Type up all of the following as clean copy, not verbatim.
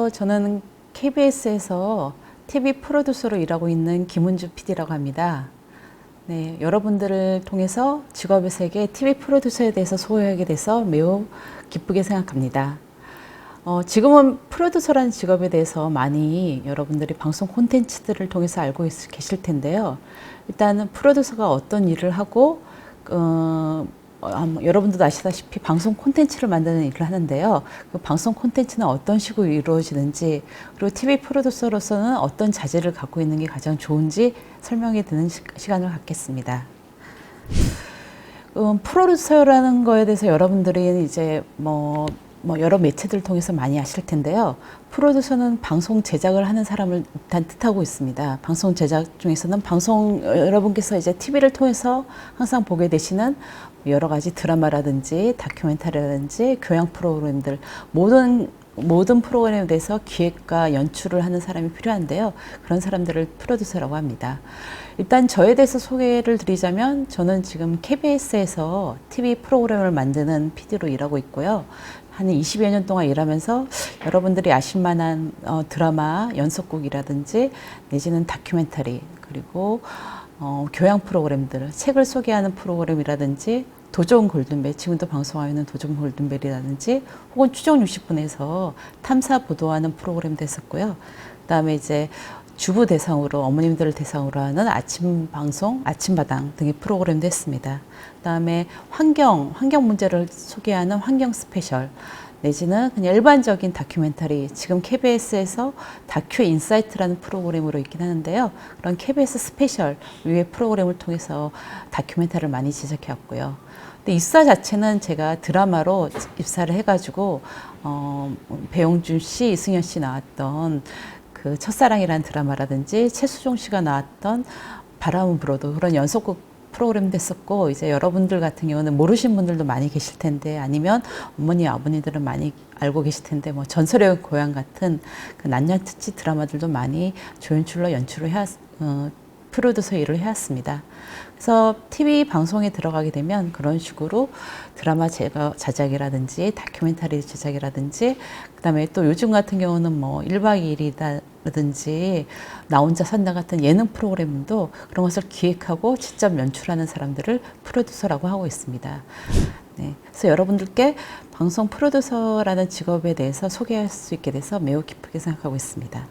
안녕하세요. 저는 KBS에서 TV 프로듀서로 일하고 있는 김은주 PD라고 합니다. 네, 여러분들을 통해서 직업의 세계 TV 프로듀서에 대해서 소개하게 돼서 매우 기쁘게 생각합니다. 지금은 프로듀서라는 직업에 대해서 많이 여러분들이 방송 콘텐츠들을 통해서 알고 계실 텐데요. 일단은 프로듀서가 어떤 일을 하고 여러분들도 아시다시피 방송 콘텐츠를 만드는 일을 하는데요. 그 방송 콘텐츠는 어떤 식으로 이루어지는지, 그리고 TV 프로듀서로서는 어떤 자질을 갖고 있는 게 가장 좋은지 설명해 드리는 시간을 갖겠습니다. 프로듀서라는 거에 대해서 여러분들이 이제 여러 매체들을 통해서 많이 아실 텐데요. 프로듀서는 방송 제작을 하는 사람을 일단 뜻하고 있습니다. 방송 제작 중에서는 여러분께서 이제 TV를 통해서 항상 보게 되시는 여러 가지 드라마라든지 다큐멘터리라든지 교양 프로그램들, 모든 프로그램에 대해서 기획과 연출을 하는 사람이 필요한데요. 그런 사람들을 프로듀서라고 합니다. 일단 저에 대해서 소개를 드리자면, 저는 지금 KBS에서 TV 프로그램을 만드는 PD로 일하고 있고요. 한 20여 년 동안 일하면서 여러분들이 아실 만한 드라마 연속극이라든지 내지는 다큐멘터리, 그리고 교양 프로그램들, 책을 소개하는 프로그램이라든지 도전 골든벨, 지금도 방송하고 있는 도전 골든벨이라든지, 혹은 추정 60분에서 탐사 보도하는 프로그램도 했었고요. 그다음에 이제 주부 대상으로, 어머님들을 대상으로 하는 아침 방송, 아침마당 등의 프로그램도 했습니다. 그다음에 환경 문제를 소개하는 환경 스페셜, 내지는 그냥 일반적인 다큐멘터리, 지금 KBS에서 다큐 인사이트라는 프로그램으로 있긴 하는데요. 그런 KBS 스페셜 위의 프로그램을 통해서 다큐멘터리를 많이 제작해왔고요. 근데 입사 자체는 제가 드라마로 입사를 해가지고 배용준 씨, 이승현 씨 나왔던 그 첫사랑이라는 드라마라든지, 최수종 씨가 나왔던 바람은 불어도, 그런 연속극 프로그램도 했었고, 이제 여러분들 같은 경우는 모르신 분들도 많이 계실 텐데, 아니면 어머니, 아버님들은 많이 알고 계실 텐데, 전설의 고향 같은 그 난년특집 드라마들도 많이 조연출로 연출을 프로듀서 일을 해왔습니다. 그래서 TV 방송에 들어가게 되면 그런 식으로 드라마 제작이라든지 다큐멘터리 제작이라든지, 그다음에 또 요즘 같은 경우는 1박 2일이라든지 나 혼자 산다 같은 예능 프로그램도 그런 것을 기획하고 직접 연출하는 사람들을 프로듀서라고 하고 있습니다. 네, 그래서 여러분들께 방송 프로듀서라는 직업에 대해서 소개할 수 있게 돼서 매우 기쁘게 생각하고 있습니다.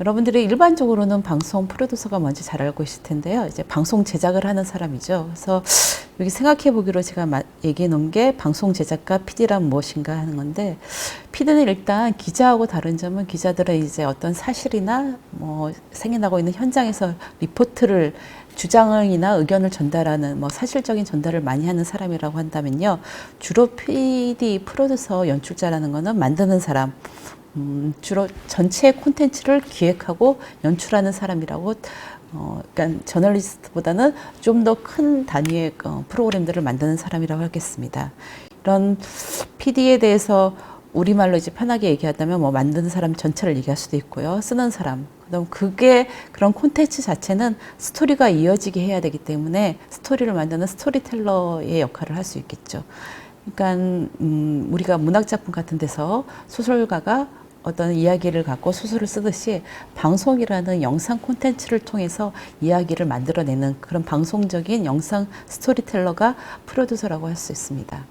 여러분들이 일반적으로는 방송 프로듀서가 뭔지 잘 알고 계실 텐데요. 이제 방송 제작을 하는 사람이죠. 그래서 여기 생각해 보기로 제가 얘기해 놓은 게 방송 제작가 PD란 무엇인가 하는 건데, PD는 일단 기자하고 다른 점은, 기자들은 이제 어떤 사실이나 생겨나고 있는 현장에서 리포트를, 주장이나 의견을 전달하는 사실적인 전달을 많이 하는 사람이라고 한다면요. 주로 PD, 프로듀서, 연출자라는 거는 만드는 사람, 주로 전체 콘텐츠를 기획하고 연출하는 사람이라고, 그러니까 저널리스트보다는 좀 더 큰 단위의 프로그램들을 만드는 사람이라고 하겠습니다. 이런 PD에 대해서 우리말로 이제 편하게 얘기하자면 만드는 사람 전체를 얘기할 수도 있고요. 쓰는 사람. 그다음 그런 콘텐츠 자체는 스토리가 이어지게 해야 되기 때문에 스토리를 만드는 스토리텔러의 역할을 할 수 있겠죠. 그러니까 우리가 문학작품 같은 데서 소설가가 어떤 이야기를 갖고 소설을 쓰듯이, 방송이라는 영상 콘텐츠를 통해서 이야기를 만들어내는 그런 방송적인 영상 스토리텔러가 프로듀서라고 할 수 있습니다.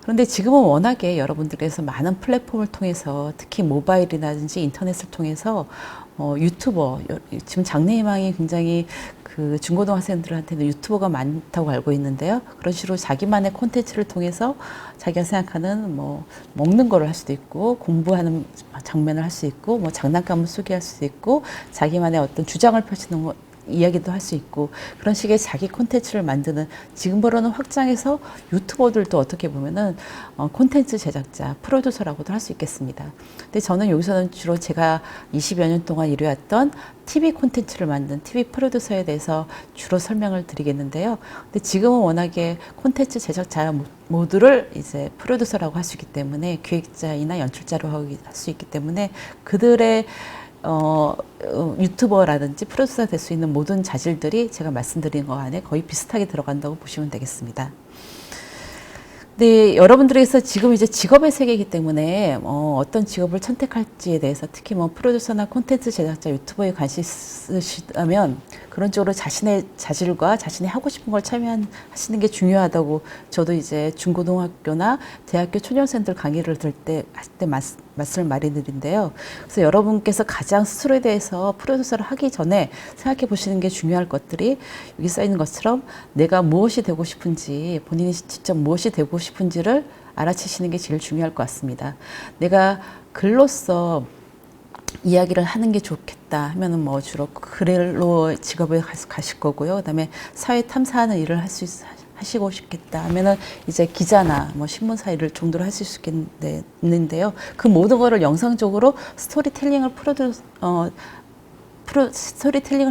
그런데 지금은 워낙에 여러분들께서 많은 플랫폼을 통해서, 특히 모바일이라든지 인터넷을 통해서 유튜버, 지금 장래희망이 굉장히 그 중고등학생들한테는 유튜버가 많다고 알고 있는데요. 그런 식으로 자기만의 콘텐츠를 통해서 자기가 생각하는 먹는 거를 할 수도 있고, 공부하는 장면을 할 수 있고, 장난감을 소개할 수도 있고, 자기만의 어떤 주장을 펼치는 이야기도 할 수 있고, 그런 식의 자기 콘텐츠를 만드는, 지금으로는 확장해서 유튜버들도 어떻게 보면은 콘텐츠 제작자, 프로듀서라고도 할 수 있겠습니다. 근데 저는 여기서는 주로 제가 20여 년 동안 일해왔던 TV 콘텐츠를 만든 TV 프로듀서에 대해서 주로 설명을 드리겠는데요. 근데 지금은 워낙에 콘텐츠 제작자 모두를 이제 프로듀서라고 할 수 있기 때문에, 기획자이나 연출자로 할 수 있기 때문에, 그들의 유튜버라든지 프로듀서가 될 수 있는 모든 자질들이 제가 말씀드린 것 안에 거의 비슷하게 들어간다고 보시면 되겠습니다. 네, 여러분들께서 지금 이제 직업의 세계이기 때문에 어떤 직업을 선택할지에 대해서 특히 뭐 프로듀서나 콘텐츠 제작자, 유튜버에 관심 있으시다면 그런 쪽으로 자신의 자질과 자신이 하고 싶은 걸 참여하시는 게 중요하다고 저도 이제 중고등학교나 대학교 초년생들 강의를 할 때 말씀을 많이 드린데요. 그래서 여러분께서 가장 스스로에 대해서 프로듀서를 하기 전에 생각해 보시는 게 중요할 것들이 여기 써 있는 것처럼 내가 무엇이 되고 싶은지 본인이 직접 무엇이 되고 싶은지를 알아채시는 게 제일 중요할 것 같습니다. 내가 글로써 이야기를 하는 게 좋겠다 하면은 뭐 주로 글로 직업에 가실 거고요. 그다음에 사회 탐사하는 일을 하시고 싶겠다 하면은 이제 기자나 뭐 신문사 일을 정도로 하실 수 있겠는데요. 그 모든 거를 영상적으로 스토리텔링을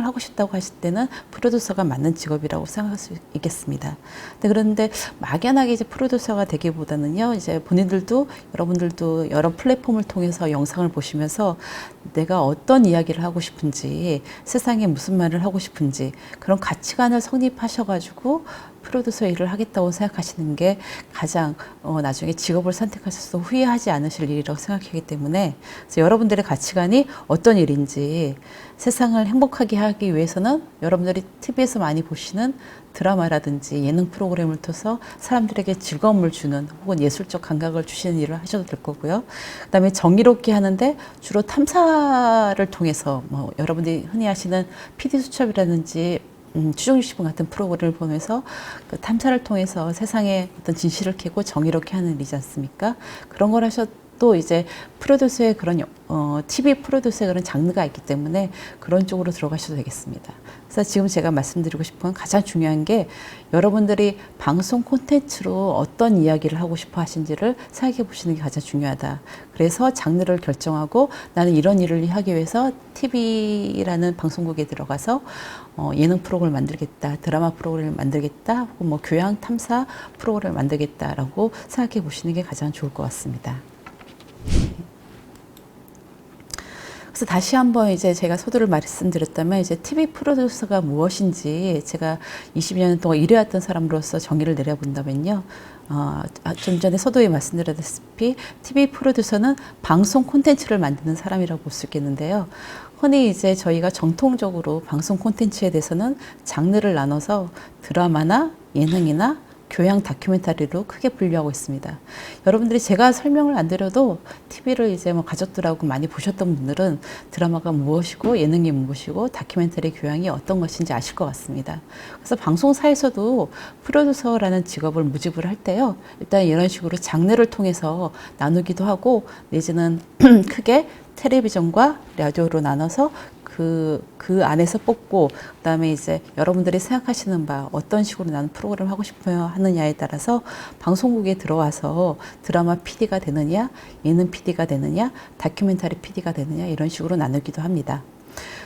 하고 싶다고 하실 때는 프로듀서가 맞는 직업이라고 생각할 수 있겠습니다. 그런데 막연하게 이제 프로듀서가 되기보다는요, 이제 여러분들도 여러 플랫폼을 통해서 영상을 보시면서 내가 어떤 이야기를 하고 싶은지, 세상에 무슨 말을 하고 싶은지, 그런 가치관을 성립하셔가지고 프로듀서 일을 하겠다고 생각하시는 게 가장 나중에 직업을 선택하셔서 후회하지 않으실 일이라고 생각하기 때문에 그래서 여러분들의 가치관이 어떤 일인지 세상을 행복하게 하기 위해서는 여러분들이 TV에서 많이 보시는 드라마라든지 예능 프로그램을 통해서 사람들에게 즐거움을 주는 혹은 예술적 감각을 주시는 일을 하셔도 될 거고요. 그다음에 정의롭게 하는데 주로 탐사를 통해서 뭐 여러분들이 흔히 하시는 PD 수첩이라든지 추정유시분 같은 프로그램을 보면서 그 탐사를 통해서 세상의 어떤 진실을 캐고 정의롭게 하는 일이지 않습니까? 그런 걸 하셔도 이제 프로듀서의 그런 TV 프로듀서의 그런 장르가 있기 때문에 그런 쪽으로 들어가셔도 되겠습니다. 그래서 지금 제가 말씀드리고 싶은 건 가장 중요한 게 여러분들이 방송 콘텐츠로 어떤 이야기를 하고 싶어 하신지를 생각해 보시는 게 가장 중요하다. 그래서 장르를 결정하고 나는 이런 일을 하기 위해서 TV라는 방송국에 들어가서 예능 프로그램을 만들겠다, 드라마 프로그램을 만들겠다, 혹은 뭐 교양 탐사 프로그램을 만들겠다라고 생각해 보시는 게 가장 좋을 것 같습니다. 그래서 다시 한번 이제 제가 서두를 말씀드렸다면 이제 TV 프로듀서가 무엇인지 제가 20년 동안 일해왔던 사람으로서 정의를 내려본다면요. 좀 전에 서두에 말씀드렸다시피 TV 프로듀서는 방송 콘텐츠를 만드는 사람이라고 볼 수 있겠는데요. 흔히 이제 저희가 정통적으로 방송 콘텐츠에 대해서는 장르를 나눠서 드라마나 예능이나 교양 다큐멘터리로 크게 분류하고 있습니다. 여러분들이 제가 설명을 안 드려도 TV를 이제 뭐 가족들하고 많이 보셨던 분들은 드라마가 무엇이고 예능이 무엇이고 다큐멘터리 교양이 어떤 것인지 아실 것 같습니다. 그래서 방송사에서도 프로듀서라는 직업을 모집을 할 때요. 일단 이런 식으로 장르를 통해서 나누기도 하고 내지는 크게 텔레비전과 라디오로 나눠서 그 안에서 뽑고 그다음에 이제 여러분들이 생각하시는 바 어떤 식으로 나는 프로그램을 하고 싶어요 하느냐에 따라서 방송국에 들어와서 드라마 PD가 되느냐, 예능 PD가 되느냐, 다큐멘터리 PD가 되느냐 이런 식으로 나누기도 합니다.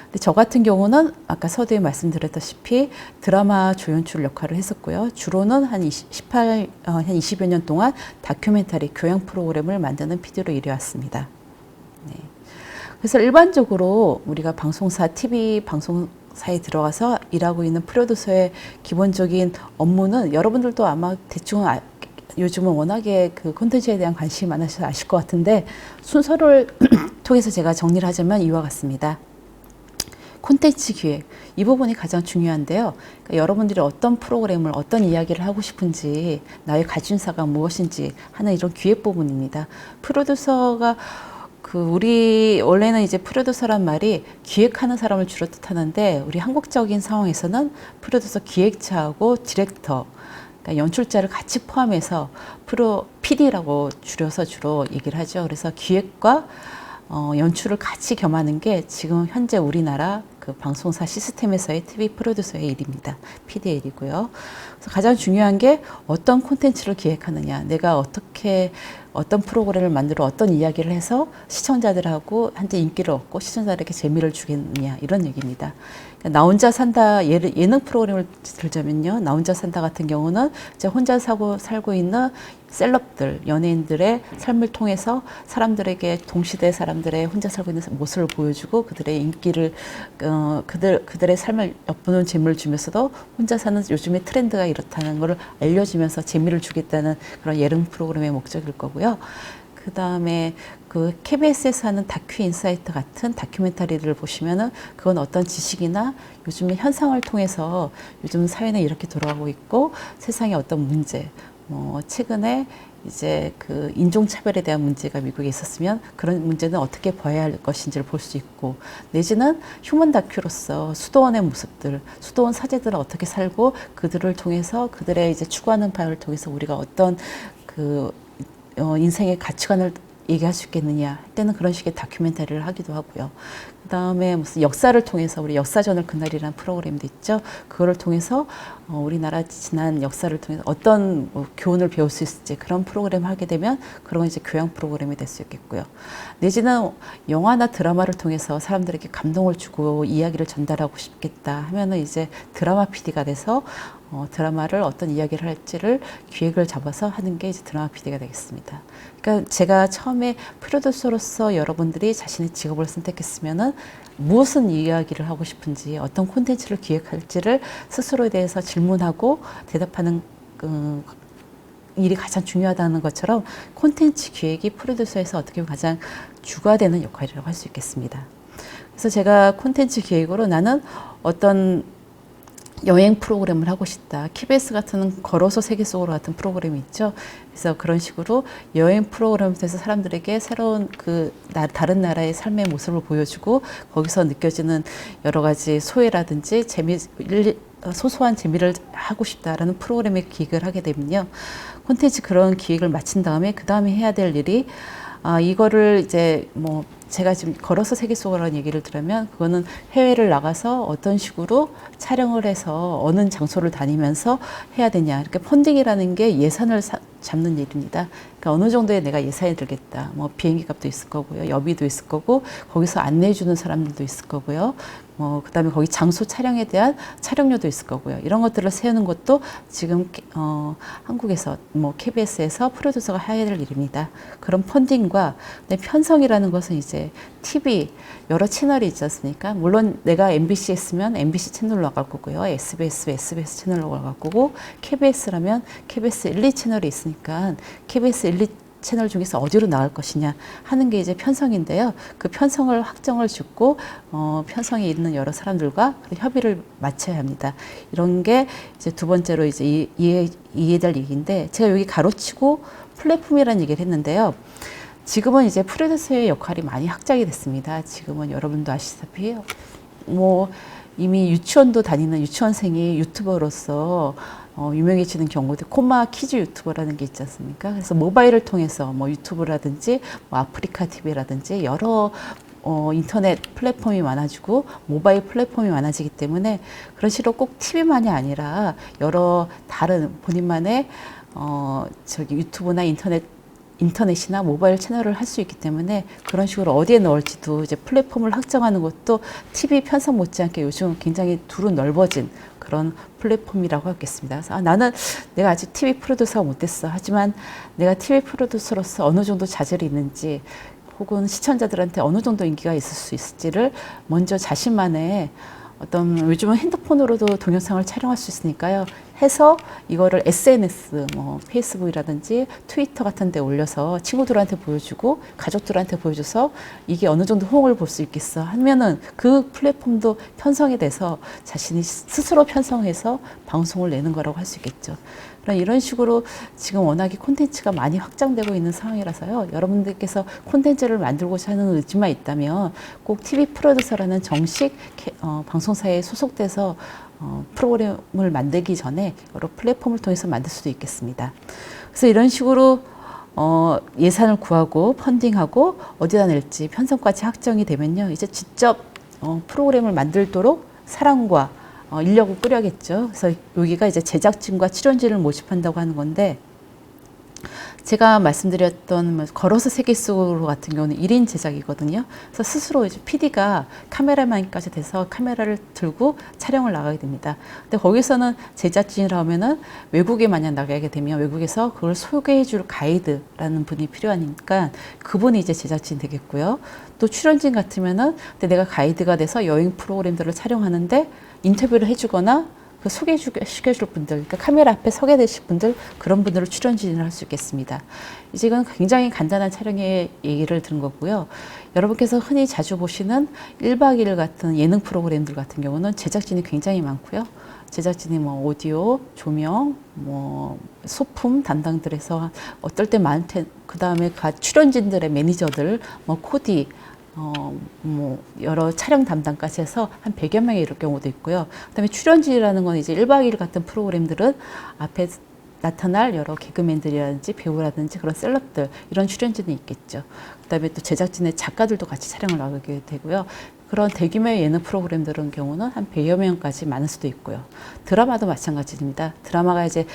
근데 저 같은 경우는 아까 서두에 말씀드렸다시피 드라마 조연출 역할을 했었고요. 주로는 한 20여 년 동안 다큐멘터리 교양 프로그램을 만드는 PD로 일해왔습니다. 네. 그래서 일반적으로 우리가 방송사, TV 방송사에 들어가서 일하고 있는 프로듀서의 기본적인 업무는 여러분들도 아마 대충 요즘은 워낙에 그 콘텐츠에 대한 관심이 많으셔서 아실 것 같은데 순서를 통해서 제가 정리를 하자면 이와 같습니다. 콘텐츠 기획, 이 부분이 가장 중요한데요. 그러니까 여러분들이 어떤 프로그램을, 어떤 이야기를 하고 싶은지, 나의 관심사가 무엇인지 하는 이런 기획 부분입니다. 프로듀서가 우리 원래는 이제 프로듀서란 말이 기획하는 사람을 주로 뜻하는데 우리 한국적인 상황에서는 프로듀서 기획자하고 디렉터, 그러니까 연출자를 같이 포함해서 PD라고 줄여서 주로 얘기를 하죠. 그래서 기획과 연출을 같이 겸하는 게 지금 현재 우리나라 그 방송사 시스템에서의 TV 프로듀서의 일입니다. PD의 일이고요. 그래서 가장 중요한 게 어떤 콘텐츠를 기획하느냐, 내가 어떤 프로그램을 만들어 어떤 이야기를 해서 시청자들하고 한테 인기를 얻고 시청자들에게 재미를 주겠느냐 이런 얘기입니다. 그러니까 나 혼자 산다 예능 프로그램을 들자면요, 나 혼자 산다 같은 경우는 이제 혼자 살고 있는 셀럽들, 연예인들의 삶을 통해서 사람들에게 동시대 사람들의 혼자 살고 있는 모습을 보여주고 그들의 인기를 그들의 삶을 엿보는 재미를 주면서도 혼자 사는 요즘의 트렌드가 이렇다는 것을 알려주면서 재미를 주겠다는 그런 예능 프로그램의 목적일 거고요. 그 다음에 그 KBS에서 하는 다큐 인사이트 같은 다큐멘터리를 보시면은 그건 어떤 지식이나 요즘의 현상을 통해서 요즘 사회는 이렇게 돌아가고 있고 세상에 어떤 문제, 최근에 이제 그 인종차별에 대한 문제가 미국에 있었으면 그런 문제는 어떻게 봐야 할 것인지를 볼 수 있고 내지는 휴먼 다큐로서 수도원의 모습들, 수도원 사제들은 어떻게 살고 그들을 통해서 그들의 이제 추구하는 바를 통해서 우리가 어떤 인생의 가치관을 얘기할 수 있겠느냐 할 때는 그런 식의 다큐멘터리를 하기도 하고요. 그 다음에 무슨 역사를 통해서 우리 역사전을 그날이라는 프로그램도 있죠. 그거를 통해서 우리나라 지난 역사를 통해서 어떤 교훈을 배울 수 있을지 그런 프로그램을 하게 되면 그런 건 이제 교양 프로그램이 될 수 있겠고요. 내지는 영화나 드라마를 통해서 사람들에게 감동을 주고 이야기를 전달하고 싶겠다 하면은 이제 드라마 PD가 돼서 드라마를 어떤 이야기를 할지를 기획을 잡아서 하는 게 이제 드라마 PD가 되겠습니다. 그러니까 제가 처음에 프로듀서로서 여러분들이 자신의 직업을 선택했으면은 무엇은 이야기를 하고 싶은지 어떤 콘텐츠를 기획할지를 스스로에 대해서 질문하고 대답하는 일이 가장 중요하다는 것처럼 콘텐츠 기획이 프로듀서에서 어떻게 보면 가장 주가 되는 역할이라고 할 수 있겠습니다. 그래서 제가 콘텐츠 기획으로 나는 어떤 여행 프로그램을 하고 싶다. KBS 같은 걸어서 세계 속으로 같은 프로그램이 있죠. 그래서 그런 식으로 여행 프로그램을 통해서 사람들에게 새로운 다른 나라의 삶의 모습을 보여주고 거기서 느껴지는 여러 가지 소외라든지 소소한 재미를 하고 싶다라는 프로그램의 기획을 하게 되면요. 콘텐츠 그런 기획을 마친 다음에 그 다음에 해야 될 일이 이거를 이제 제가 지금 걸어서 세계 속으로라는 얘기를 들으면 그거는 해외를 나가서 어떤 식으로 촬영을 해서 어느 장소를 다니면서 해야 되냐. 이렇게 펀딩이라는 게 예산을 잡는 일입니다. 그러니까 어느 정도의 내가 예산이 들겠다. 비행기 값도 있을 거고요. 여비도 있을 거고 거기서 안내해 주는 사람들도 있을 거고요. 그다음에 거기 장소 촬영에 대한 촬영료도 있을 거고요. 이런 것들을 세우는 것도 지금 한국에서 KBS에서 프로듀서가 해야 될 일입니다. 그런 펀딩과 편성이라는 것은 이제 TV 여러 채널이 있지 않습니까? 물론 내가 MBC 했으면 MBC 채널로 나갈 거고요. SBS 채널로 나갈 거고 KBS라면 KBS 1, 2 채널이 있으니까 KBS 1, 2 채널 중에서 어디로 나갈 것이냐 하는 게 이제 편성인데요. 그 편성을 확정을 짓고 편성에 있는 여러 사람들과 협의를 마쳐야 합니다. 이런 게 이제 두 번째로 이제 이해될 얘기인데 제가 여기 가로치고 플랫폼이라는 얘기를 했는데요. 지금은 이제 프로듀서의 역할이 많이 확장이 됐습니다. 지금은 여러분도 아시다시피 이미 유치원도 다니는 유치원생이 유튜버로서 유명해지는 경우도 코마 키즈 유튜버라는 게 있지 않습니까? 그래서 모바일을 통해서 유튜브라든지 아프리카 TV라든지 여러 인터넷 플랫폼이 많아지고 모바일 플랫폼이 많아지기 때문에 그런 식으로 꼭 TV만이 아니라 여러 다른 본인만의 유튜브나 인터넷이나 모바일 채널을 할 수 있기 때문에 그런 식으로 어디에 넣을지도 이제 플랫폼을 확정하는 것도 TV 편성 못지않게 요즘 굉장히 두루 넓어진 그런 플랫폼이라고 하겠습니다. 그래서 나는 내가 아직 TV 프로듀서가 못 됐어. 하지만 내가 TV 프로듀서로서 어느 정도 자질이 있는지 혹은 시청자들한테 어느 정도 인기가 있을 수 있을지를 먼저 자신만의 요즘은 핸드폰으로도 동영상을 촬영할 수 있으니까요. 해서 이거를 SNS, 페이스북이라든지 트위터 같은 데 올려서 친구들한테 보여주고 가족들한테 보여줘서 이게 어느 정도 호응을 볼 수 있겠어 하면은 그 플랫폼도 편성이 돼서 자신이 스스로 편성해서 방송을 내는 거라고 할 수 있겠죠. 이런 식으로 지금 워낙에 콘텐츠가 많이 확장되고 있는 상황이라서요. 여러분들께서 콘텐츠를 만들고자 하는 의지만 있다면 꼭 TV 프로듀서라는 정식 방송사에 소속돼서 프로그램을 만들기 전에 여러 플랫폼을 통해서 만들 수도 있겠습니다. 그래서 이런 식으로 예산을 구하고 펀딩하고 어디다 낼지 편성까지 확정이 되면요. 이제 직접 프로그램을 만들도록 사람과 인력을 꾸려야겠죠. 그래서 여기가 이제 제작진과 출연진을 모집한다고 하는 건데 제가 말씀드렸던 걸어서 세계 속으로 같은 경우는 1인 제작이거든요. 그래서 스스로 이제 PD가 카메라만까지 돼서 카메라를 들고 촬영을 나가게 됩니다. 근데 거기서는 제작진이라 하면은 외국에 만약 나가게 되면 외국에서 그걸 소개해 줄 가이드라는 분이 필요하니까 그분이 이제 제작진 되겠고요. 또 출연진 같으면은 근데 내가 가이드가 돼서 여행 프로그램들을 촬영하는데 인터뷰를 해주거나 그 소개시켜줄 분들, 그러니까 카메라 앞에 서게 되실 분들, 그런 분들을 출연진을 할 수 있겠습니다. 이건 굉장히 간단한 촬영의 얘기를 들은 거고요. 여러분께서 흔히 자주 보시는 1박 2일 같은 예능 프로그램들 같은 경우는 제작진이 굉장히 많고요. 제작진이 뭐 오디오, 조명, 뭐 소품 담당들에서 어떨 때 많대, 그 다음에 출연진들의 매니저들, 뭐 코디, 뭐, 여러 촬영 담당까지 해서 한 100여 명이 이럴 경우도 있고요. 그 다음에 출연진이라는 건 이제 1박 2일 같은 프로그램들은 앞에 나타날 여러 개그맨들이라든지 배우라든지 그런 셀럽들, 이런 출연진이 있겠죠. 그 다음에 또 제작진의 작가들도 같이 촬영을 나가게 되고요. 그런 대규모의 예능 프로그램들은 경우는 한 100여 명까지 많을 수도 있고요. 드라마도 마찬가지입니다. 드라마가 이제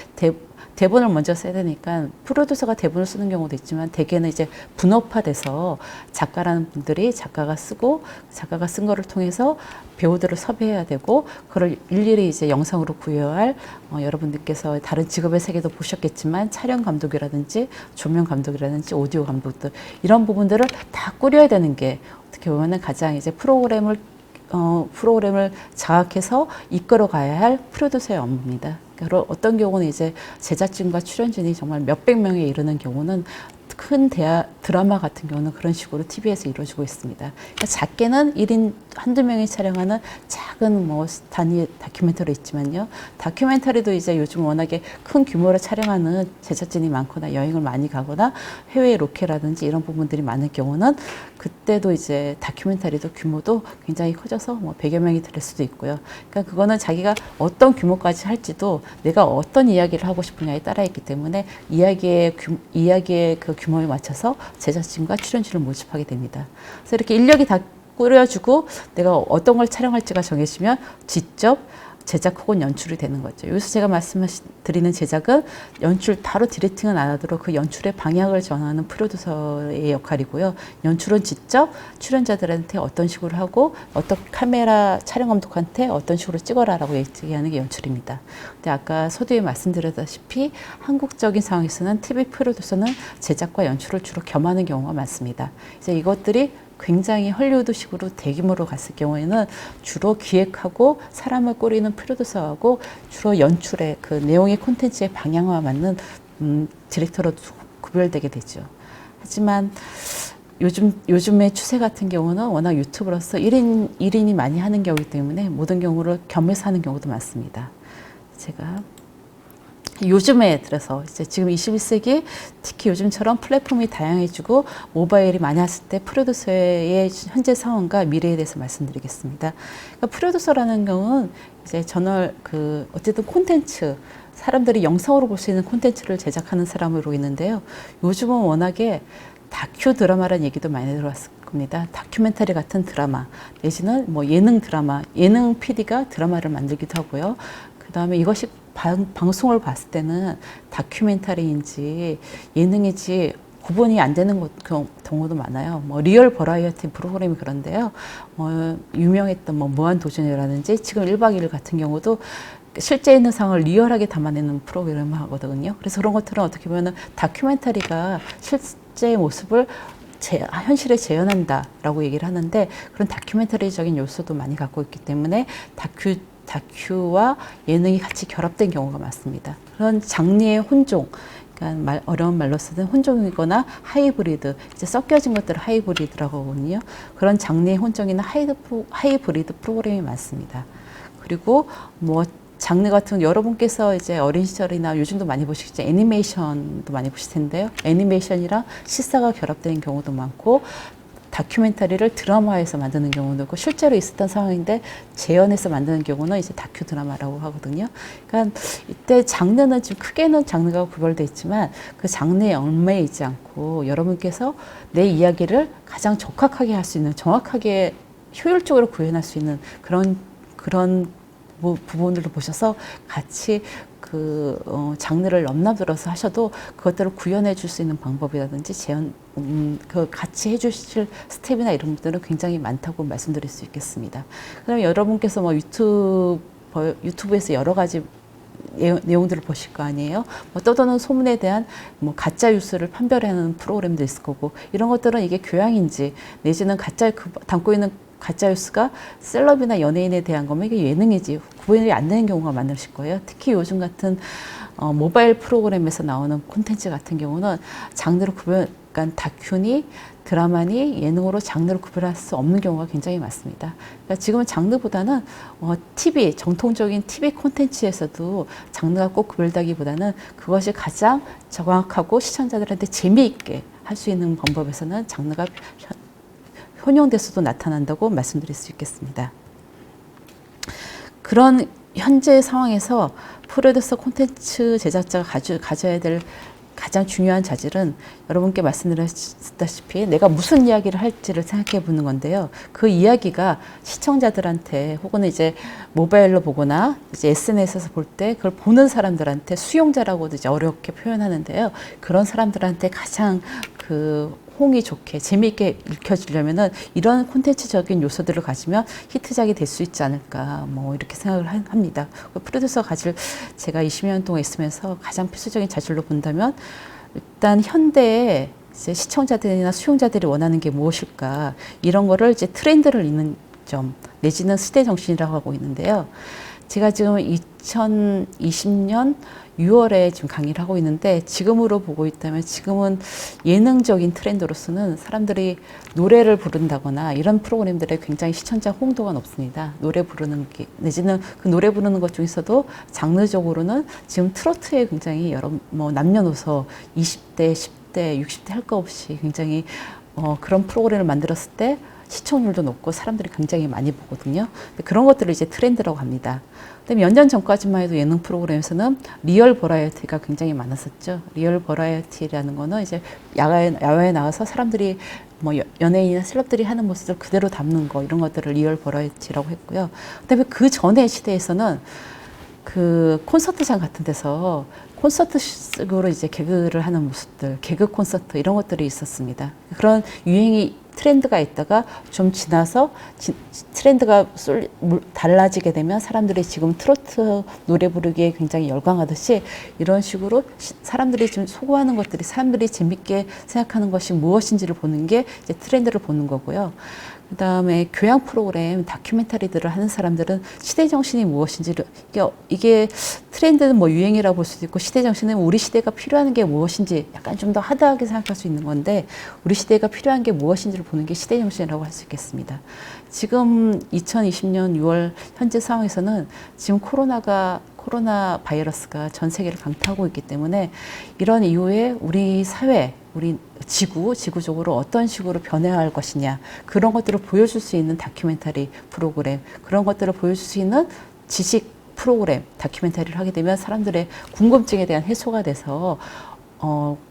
대본을 먼저 써야 되니까 프로듀서가 대본을 쓰는 경우도 있지만 대개는 이제 분업화돼서 작가라는 분들이 작가가 쓰고 작가가 쓴 거를 통해서 배우들을 섭외해야 되고 그걸 일일이 이제 영상으로 구현할 여러분들께서 다른 직업의 세계도 보셨겠지만 촬영 감독이라든지 조명 감독이라든지 오디오 감독들 이런 부분들을 다 꾸려야 되는 게 어떻게 보면은 가장 이제 프로그램을 장악해서 이끌어 가야 할 프로듀서의 업무입니다. 그러니까 어떤 경우는 이제 제작진과 출연진이 정말 몇백 명에 이르는 경우는 큰 드라마 같은 경우는 그런 식으로 TV에서 이루어지고 있습니다. 그러니까 작게는 1인 한두 명이 촬영하는 작은 뭐 단위 다큐멘터리 있지만요. 다큐멘터리도 이제 요즘 워낙에 큰 규모로 촬영하는 제작진이 많거나 여행을 많이 가거나 해외 로케라든지 이런 부분들이 많을 경우는 그때도 이제 다큐멘터리도 규모도 굉장히 커져서 뭐 100여 명이 들 수도 있고요. 그러니까 그거는 자기가 어떤 규모까지 할지도 내가 어떤 이야기를 하고 싶으냐에 따라 있기 때문에 이야기의 그 규모에 맞춰서 제작진과 출연진을 모집하게 됩니다. 그래서 이렇게 인력이 다 꾸려주고 내가 어떤 걸 촬영할지가 정해지면 직접 제작 혹은 연출이 되는 거죠. 여기서 제가 말씀드리는 제작은 연출 바로 디렉팅은 안 하도록 그 연출의 방향을 정하는 프로듀서의 역할이고요. 연출은 직접 출연자들한테 어떤 식으로 하고 어떤 카메라 촬영 감독한테 어떤 식으로 찍어라라고 얘기하는 게 연출입니다. 근데 아까 서두에 말씀드렸다시피 한국적인 상황에서는 TV 프로듀서는 제작과 연출을 주로 겸하는 경우가 많습니다. 이제 이것들이 굉장히 헐리우드식으로 대규모로 갔을 경우에는 주로 기획하고 사람을 꾸리는 프로듀서하고 주로 연출의 그 내용의 콘텐츠의 방향과 맞는 디렉터로 구별되게 되죠. 하지만 요즘의 추세 같은 경우는 워낙 유튜브로서 1인이 많이 하는 경우이기 때문에 모든 경우를 겸해서 하는 경우도 많습니다. 제가 요즘에 들어서 이제 지금 21세기 특히 요즘처럼 플랫폼이 다양해지고 모바일이 많이 왔을 때 프로듀서의 현재 상황과 미래에 대해서 말씀드리겠습니다. 그러니까 프로듀서라는 경우는 이제 어쨌든 콘텐츠 사람들이 영상으로 볼 수 있는 콘텐츠를 제작하는 사람으로 있는데요. 요즘은 워낙에 다큐 드라마라는 얘기도 많이 들어왔을 겁니다. 다큐멘터리 같은 드라마 내지는 뭐 예능 드라마, 예능 PD가 드라마를 만들기도 하고요. 그 다음에 이것이 방송을 봤을 때는 다큐멘터리인지 예능인지 구분이 안 되는 경우도 많아요. 뭐 리얼 버라이어티 프로그램이 그런데요. 유명했던 뭐 무한도전이라든지 지금 1박 2일 같은 경우도 실제 있는 상황을 리얼하게 담아내는 프로그램을 하거든요. 그래서 그런 것들은 어떻게 보면 다큐멘터리가 실제 모습을 현실에 재현한다라고 얘기를 하는데 그런 다큐멘터리적인 요소도 많이 갖고 있기 때문에 다큐와 예능이 같이 결합된 경우가 많습니다. 그런 장르의 혼종, 그러니까 어려운 말로 쓰는 혼종이거나 하이브리드, 이제 섞여진 것들을 하이브리드라고 하거든요. 그런 장르의 혼종이나 하이브리드 프로그램이 많습니다. 그리고 뭐 장르 같은 여러분께서 이제 어린 시절이나 요즘도 많이 보시겠죠. 애니메이션도 많이 보실 텐데요. 애니메이션이랑 실사가 결합되는 경우도 많고 다큐멘터리를 드라마에서 만드는 경우도 있고 실제로 있었던 상황인데 재현해서 만드는 경우는 이제 다큐 드라마라고 하거든요. 그러니까 이때 장르는 지금 크게는 장르가 구별되어 있지만 그 장르에 얽매이지 않고 여러분께서 내 이야기를 가장 적합하게 할 수 있는 정확하게 효율적으로 구현할 수 있는 그런 부분들을 보셔서 같이 장르를 넘나들어서 하셔도 그것들을 구현해 줄 수 있는 방법이라든지 같이 해주실 스텝이나 이런 것들은 굉장히 많다고 말씀드릴 수 있겠습니다. 그다음에 여러분께서 뭐 유튜브에서 여러 가지 내용들을 보실 거 아니에요. 뭐 떠도는 소문에 대한 뭐 가짜 뉴스를 판별하는 프로그램도 있을 거고, 이런 것들은 이게 교양인지 내지는 담고 있는 가짜 뉴스가 셀럽이나 연예인에 대한 거면 이게 예능이지 구분이 안 되는 경우가 많으실 거예요. 특히 요즘 같은 모바일 프로그램에서 나오는 콘텐츠 같은 경우는 장르를 그러니까 다큐니 드라마니 예능으로 장르를 구별할 수 없는 경우가 굉장히 많습니다. 그러니까 지금은 장르보다는 TV, 정통적인 TV 콘텐츠에서도 장르가 꼭 구별되기보다는 그것이 가장 정확하고 시청자들한테 재미있게 할 수 있는 방법에서는 장르가 혼용돼서도 나타난다고 말씀드릴 수 있겠습니다. 그런 현재 상황에서 프로듀서 콘텐츠 제작자가 가져야 될 가장 중요한 자질은 여러분께 말씀드렸다시피 내가 무슨 이야기를 할지를 생각해 보는 건데요. 그 이야기가 시청자들한테 혹은 이제 모바일로 보거나 이제 SNS에서 볼 때 그걸 보는 사람들한테 수용자라고도 이제 어렵게 표현하는데요. 그런 사람들한테 가장 호응이 좋게 재미있게 읽혀지려면은 이런 콘텐츠적인 요소들을 가지면 히트작이 될 수 있지 않을까 뭐 이렇게 생각을 합니다. 프로듀서 제가 20년 동안 있으면서 가장 필수적인 자질로 본다면 일단 현대의 이제 시청자들이나 수용자들이 원하는 게 무엇일까 이런 거를 이제 트렌드를 읽는 점 내지는 시대 정신이라고 하고 있는데요. 제가 지금 2020년 6월에 지금 강의를 하고 있는데 지금으로 보고 있다면 지금은 예능적인 트렌드로서는 사람들이 노래를 부른다거나 이런 프로그램들에 굉장히 시청자 호응도가 높습니다. 노래 부르는 게 내지는 그 노래 부르는 것 중에서도 장르적으로는 지금 트로트에 굉장히 남녀노소 20대, 10대, 60대 할 거 없이 굉장히 그런 프로그램을 만들었을 때 시청률도 높고 사람들이 굉장히 많이 보거든요. 그런 것들을 이제 트렌드라고 합니다. 근데 몇 년 전까지만 해도 예능 프로그램에서는 리얼 버라이어티가 굉장히 많았었죠. 리얼 버라이어티라는 거는 이제 야외에 나와서 사람들이 뭐 연예인이나 셀럽들이 하는 모습을 그대로 담는 거 이런 것들을 리얼 버라이어티라고 했고요. 그다음에 그 전의 시대에서는 그 콘서트장 같은 데서 콘서트식으로 이제 개그를 하는 모습들, 개그 콘서트 이런 것들이 있었습니다. 그런 유행이 트렌드가 있다가 좀 지나서 트렌드가 달라지게 되면 사람들이 지금 트로트 노래 부르기에 굉장히 열광하듯이 이런 식으로 사람들이 지금 소구하는 것들이 사람들이 재밌게 생각하는 것이 무엇인지를 보는 게 이제 트렌드를 보는 거고요. 그 다음에 교양 프로그램, 다큐멘터리들을 하는 사람들은 시대 정신이 무엇인지를, 이게 트렌드는 뭐 유행이라고 볼 수도 있고, 시대 정신은 우리 시대가 필요한 게 무엇인지 약간 좀 더 하드하게 생각할 수 있는 건데, 우리 시대가 필요한 게 무엇인지를 보는 게 시대 정신이라고 할 수 있겠습니다. 지금 2020년 6월 현재 상황에서는 지금 코로나 바이러스가 전 세계를 강타하고 있기 때문에 이런 이후에 우리 사회, 우리 지구적으로 어떤 식으로 변해야 할 것이냐 그런 것들을 보여줄 수 있는 다큐멘터리 프로그램 그런 것들을 보여줄 수 있는 지식 프로그램 다큐멘터리를 하게 되면 사람들의 궁금증에 대한 해소가 돼서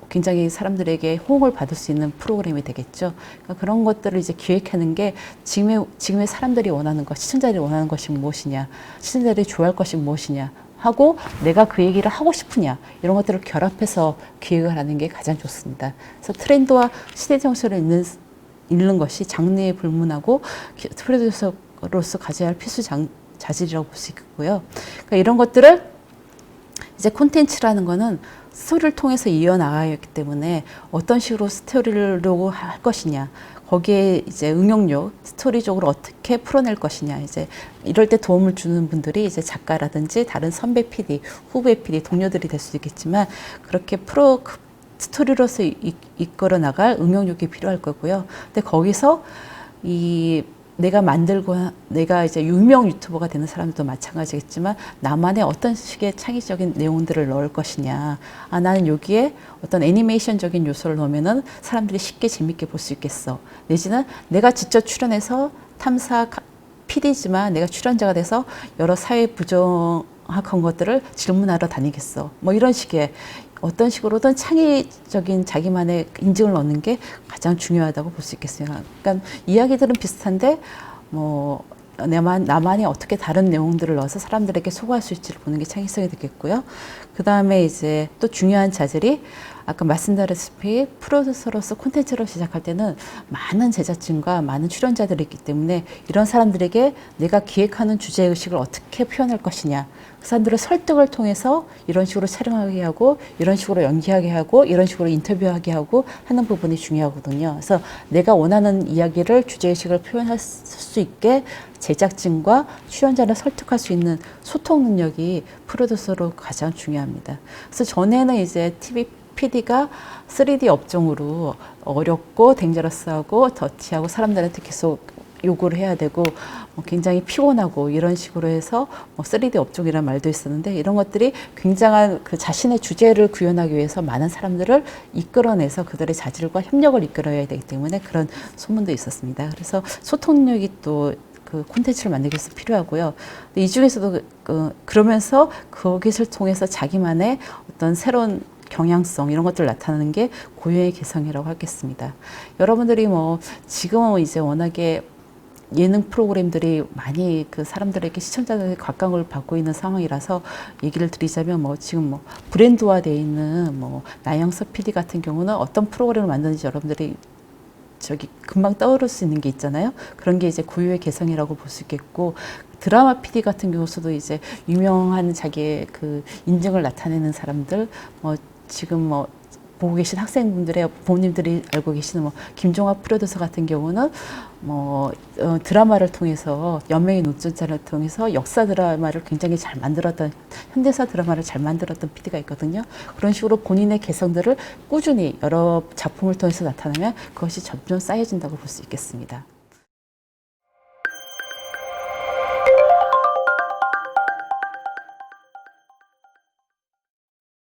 굉장히 사람들에게 호응을 받을 수 있는 프로그램이 되겠죠. 그러니까 그런 것들을 이제 기획하는 게 지금의 사람들이 원하는 것, 시청자들이 원하는 것이 무엇이냐, 시청자들이 좋아할 것이 무엇이냐 하고 내가 그 얘기를 하고 싶으냐 이런 것들을 결합해서 기획을 하는 게 가장 좋습니다. 그래서 트렌드와 시대 정신을 읽는 것이 장르에 불문하고 프로듀서로서 가져야 할 필수 자질이라고 볼 수 있고요. 그러니까 이런 것들을 이제 콘텐츠라는 거는 스토리를 통해서 이어나가야 하기 때문에 어떤 식으로 스토리를 할 것이냐 거기에 이제 응용력, 스토리적으로 어떻게 풀어낼 것이냐, 이제 이럴 때 도움을 주는 분들이 이제 작가라든지 다른 선배 PD, 후배 PD, 동료들이 될 수도 있겠지만 그렇게 스토리로서 이끌어 나갈 응용력이 필요할 거고요. 근데 거기서 내가 이제 유명 유튜버가 되는 사람들도 마찬가지겠지만 나만의 어떤 식의 창의적인 내용들을 넣을 것이냐. 나는 여기에 어떤 애니메이션적인 요소를 넣으면은 사람들이 쉽게 재밌게 볼 수 있겠어. 내지는 내가 직접 출연해서 탐사 PD지만 내가 출연자가 돼서 여러 사회 부정확한 것들을 질문하러 다니겠어. 뭐 이런 식의 어떤 식으로든 창의적인 자기만의 인증을 넣는 게 가장 중요하다고 볼 수 있겠습니다. 그러니까 이야기들은 비슷한데 뭐 나만이 어떻게 다른 내용들을 넣어서 사람들에게 소구할 수 있지를 보는 게 창의성이 되겠고요. 그 다음에 이제 또 중요한 자질이 아까 말씀드렸다시피 프로듀서로서 콘텐츠를 시작할 때는 많은 제작진과 많은 출연자들이 있기 때문에 이런 사람들에게 내가 기획하는 주제의식을 어떻게 표현할 것이냐, 그 사람들의 설득을 통해서 이런 식으로 촬영하게 하고 이런 식으로 연기하게 하고 이런 식으로 인터뷰하게 하고 하는 부분이 중요하거든요. 그래서 내가 원하는 이야기를 주제의식을 표현할 수 있게 제작진과 출연자를 설득할 수 있는 소통 능력이 프로듀서로 가장 중요합니다. 그래서 전에는 이제 TV PD가 3D 업종으로 어렵고 댕저러스하고 더티하고 사람들한테 계속 요구를 해야 되고 굉장히 피곤하고 이런 식으로 해서 3D 업종이라는 말도 있었는데, 이런 것들이 굉장한 그 자신의 주제를 구현하기 위해서 많은 사람들을 이끌어내서 그들의 자질과 협력을 이끌어야 되기 때문에 그런 소문도 있었습니다. 그래서 소통 능력이 또 그 콘텐츠를 만들기 위해서 필요하고요. 이 중에서도 그러면서 거기를 통해서 자기만의 어떤 새로운 경향성 이런 것들 나타나는 게 고유의 개성이라고 하겠습니다. 여러분들이 뭐 지금은 이제 워낙에 예능 프로그램들이 많이 그 사람들에게 시청자들의 각광을 받고 있는 상황이라서 얘기를 드리자면 뭐 지금 뭐 브랜드화되어 있는 뭐 나영석 PD 같은 경우는 어떤 프로그램을 만드는지 여러분들이 저기 금방 떠오를 수 있는 게 있잖아요. 그런 게 이제 고유의 개성이라고 볼 수 있겠고, 드라마 PD 같은 경우서도 이제 유명한 자기의 그 인증을 나타내는 사람들, 뭐 지금 뭐 보고 계신 학생분들의 부모님들이 알고 계시는 뭐 김종학 프로듀서 같은 경우는 뭐 드라마를 통해서 연명의 노전자를 통해서 역사 드라마를 굉장히 잘 만들었던, 현대사 드라마를 잘 만들었던 PD가 있거든요. 그런 식으로 본인의 개성들을 꾸준히 여러 작품을 통해서 나타내면 그것이 점점 쌓여진다고 볼 수 있겠습니다.